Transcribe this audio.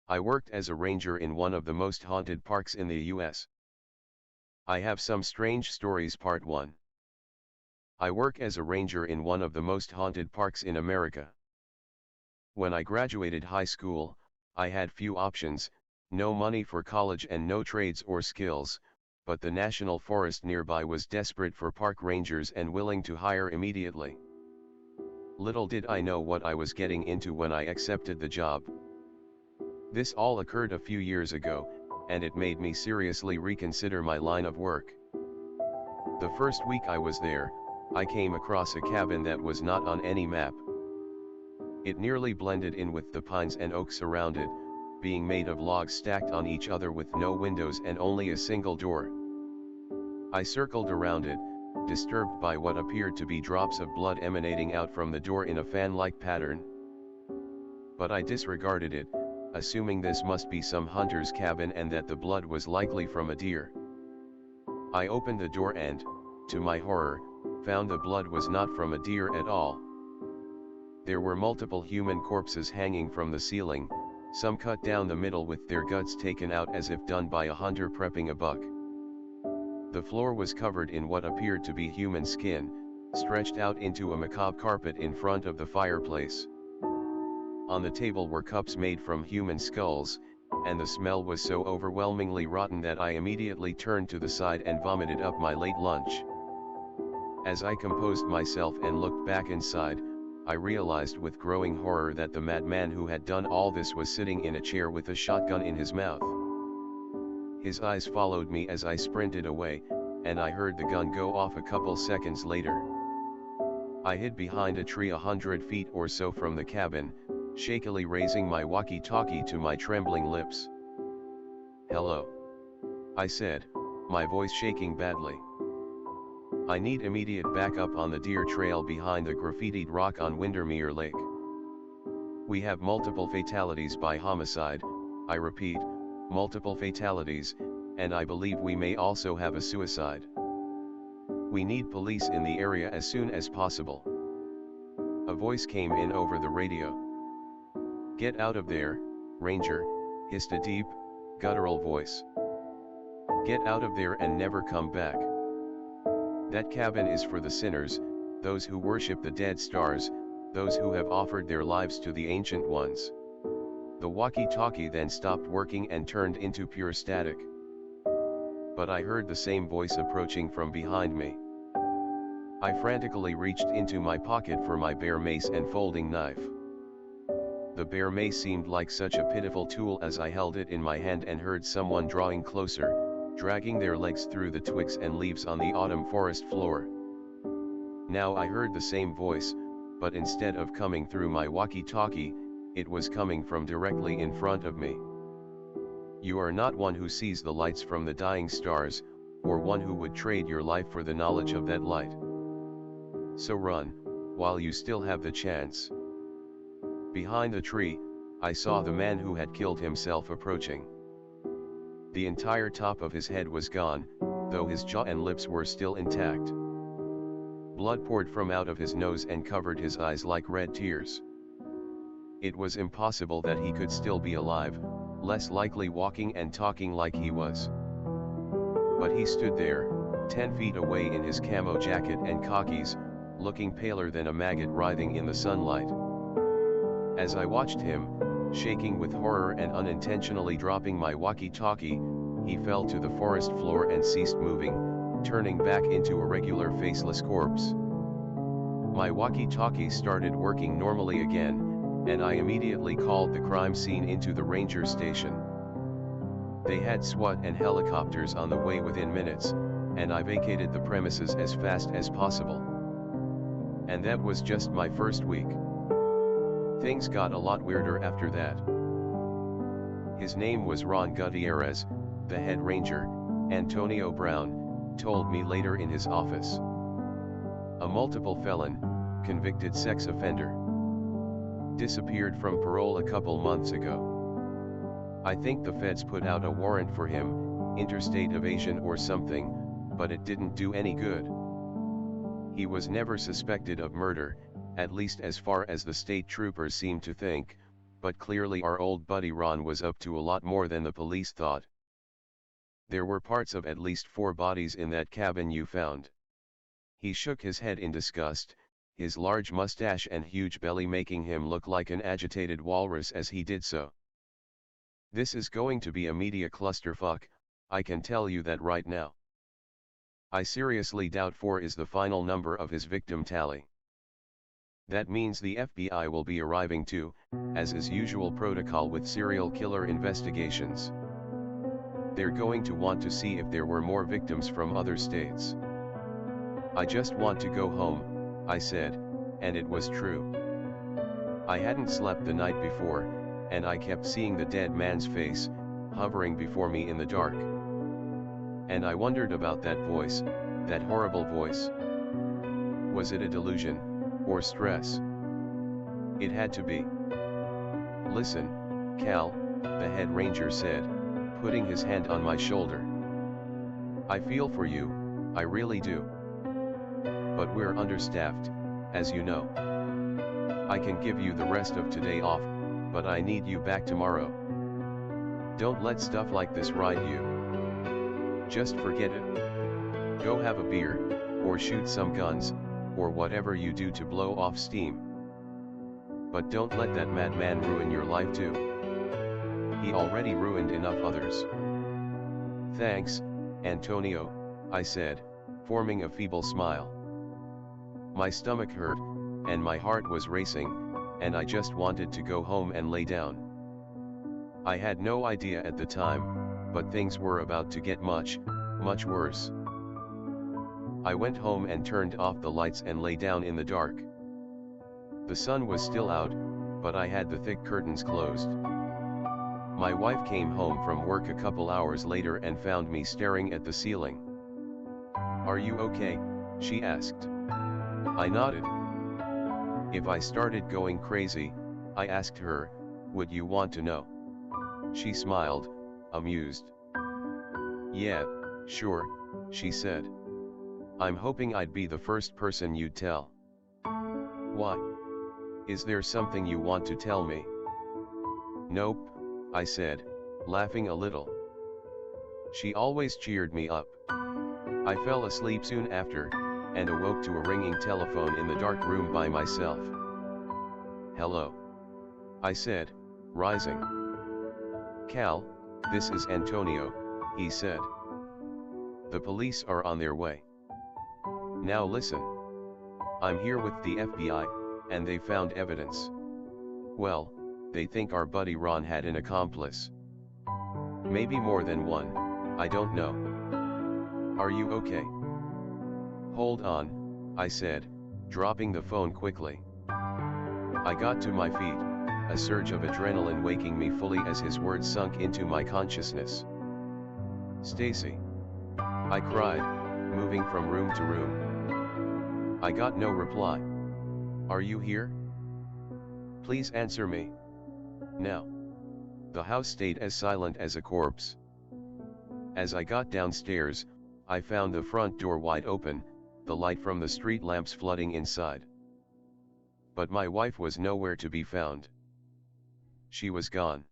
I worked as a ranger in one of the most haunted parks in the US. I have some strange stories. Part 1. I work as a ranger in one of the most haunted parks in America. When I graduated high school, I had few options, no money for college and no trades or skills, but the national forest nearby was desperate for park rangers and willing to hire immediately. Little did I know what I was getting into when I accepted the job. This all occurred a few years ago, and it made me seriously reconsider my line of work. The first week I was there, I came across a cabin that was not on any map. It nearly blended in with the pines and oaks around it, being made of logs stacked on each other with no windows and only a single door. I circled around it, disturbed by what appeared to be drops of blood emanating out from the door in a fan-like pattern. But I disregarded it, assuming this must be some hunter's cabin and that the blood was likely from a deer. I opened the door and, to my horror, found the blood was not from a deer at all. There were multiple human corpses hanging from the ceiling, some cut down the middle with their guts taken out as if done by a hunter prepping a buck. The floor was covered in what appeared to be human skin, stretched out into a macabre carpet in front of the fireplace. On the table were cups made from human skulls, and the smell was so overwhelmingly rotten that I immediately turned to the side and vomited up my late lunch. As I composed myself and looked back inside, I realized with growing horror that the madman who had done all this was sitting in a chair with a shotgun in his mouth. His eyes followed me as I sprinted away, and I heard the gun go off a couple seconds later. I hid behind a tree 100 feet or so from the cabin, shakily raising my walkie-talkie to my trembling lips. "Hello," I said, my voice shaking badly. "I need immediate backup on the deer trail behind the graffitied rock on Windermere Lake. We have multiple fatalities by homicide, I repeat, multiple fatalities, and I believe we may also have a suicide. We need police in the area as soon as possible." A voice came in over the radio. "Get out of there, Ranger," hissed a deep, guttural voice. "Get out of there and never come back. That cabin is for the sinners, those who worship the dead stars, those who have offered their lives to the ancient ones." The walkie-talkie then stopped working and turned into pure static. But I heard the same voice approaching from behind me. I frantically reached into my pocket for my bear mace and folding knife. The bear mace seemed like such a pitiful tool as I held it in my hand and heard someone drawing closer, dragging their legs through the twigs and leaves on the autumn forest floor. Now I heard the same voice, but instead of coming through my walkie-talkie, it was coming from directly in front of me. "You are not one who sees the lights from the dying stars, or one who would trade your life for the knowledge of that light. So run, while you still have the chance." Behind the tree, I saw the man who had killed himself approaching. The entire top of his head was gone, though his jaw and lips were still intact. Blood poured from out of his nose and covered his eyes like red tears. It was impossible that he could still be alive, less likely walking and talking like he was. But he stood there, 10 feet away in his camo jacket and khakis, looking paler than a maggot writhing in the sunlight. As I watched him, shaking with horror and unintentionally dropping my walkie-talkie, he fell to the forest floor and ceased moving, turning back into a regular faceless corpse. My walkie-talkie started working normally again, and I immediately called the crime scene into the ranger station. They had SWAT and helicopters on the way within minutes, and I vacated the premises as fast as possible. And that was just my first week. Things got a lot weirder after that. His name was Ron Gutierrez, the head ranger, Antonio Brown told me later in his office. A multiple felon, convicted sex offender. Disappeared from parole a couple months ago. I think the feds put out a warrant for him, interstate evasion or something, but it didn't do any good. He was never suspected of murder, at least as far as the state troopers seemed to think, but clearly our old buddy Ron was up to a lot more than the police thought. There were parts of at least 4 bodies in that cabin you found. He shook his head in disgust, his large mustache and huge belly making him look like an agitated walrus as he did so. This is going to be a media clusterfuck, I can tell you that right now. I seriously doubt 4 is the final number of his victim tally. That means the FBI will be arriving too, as is usual protocol with serial killer investigations. They're going to want to see if there were more victims from other states. I just want to go home, I said, and it was true. I hadn't slept the night before, and I kept seeing the dead man's face, hovering before me in the dark. And I wondered about that voice, that horrible voice. Was it a delusion, or stress? It had to be. Listen, Cal, the head ranger said, putting his hand on my shoulder. I feel for you, I really do. But we're understaffed, as you know. I can give you the rest of today off, but I need you back tomorrow. Don't let stuff like this ride you. Just forget it. Go have a beer, or shoot some guns, or whatever you do to blow off steam. But don't let that madman ruin your life too. He already ruined enough others. Thanks, Antonio, I said, forming a feeble smile. My stomach hurt, and my heart was racing, and I just wanted to go home and lay down. I had no idea at the time, but things were about to get much, much worse. I went home and turned off the lights and lay down in the dark. The sun was still out, but I had the thick curtains closed. My wife came home from work a couple hours later and found me staring at the ceiling. "Are you okay?" she asked. I nodded. If I started going crazy, I asked her, "Would you want to know?" She smiled, amused. "Yeah, sure," she said. "I'm hoping I'd be the first person you'd tell." "Why? Is there something you want to tell me?" "Nope," I said, laughing a little. She always cheered me up. I fell asleep soon after, and awoke to a ringing telephone in the dark room by myself. "Hello," I said, rising. "Cal, this is Antonio," he said. "The police are on their way. Now listen. I'm here with the FBI, and they found evidence. Well, they think our buddy Ron had an accomplice. Maybe more than one, I don't know. Are you okay?" "Hold on," I said, dropping the phone quickly. I got to my feet, a surge of adrenaline waking me fully as his words sunk into my consciousness. "Stacy!" I cried, moving from room to room. I got no reply. "Are you here? Please answer me. Now." The house stayed as silent as a corpse. As I got downstairs, I found the front door wide open, the light from the street lamps flooding inside. But my wife was nowhere to be found. She was gone.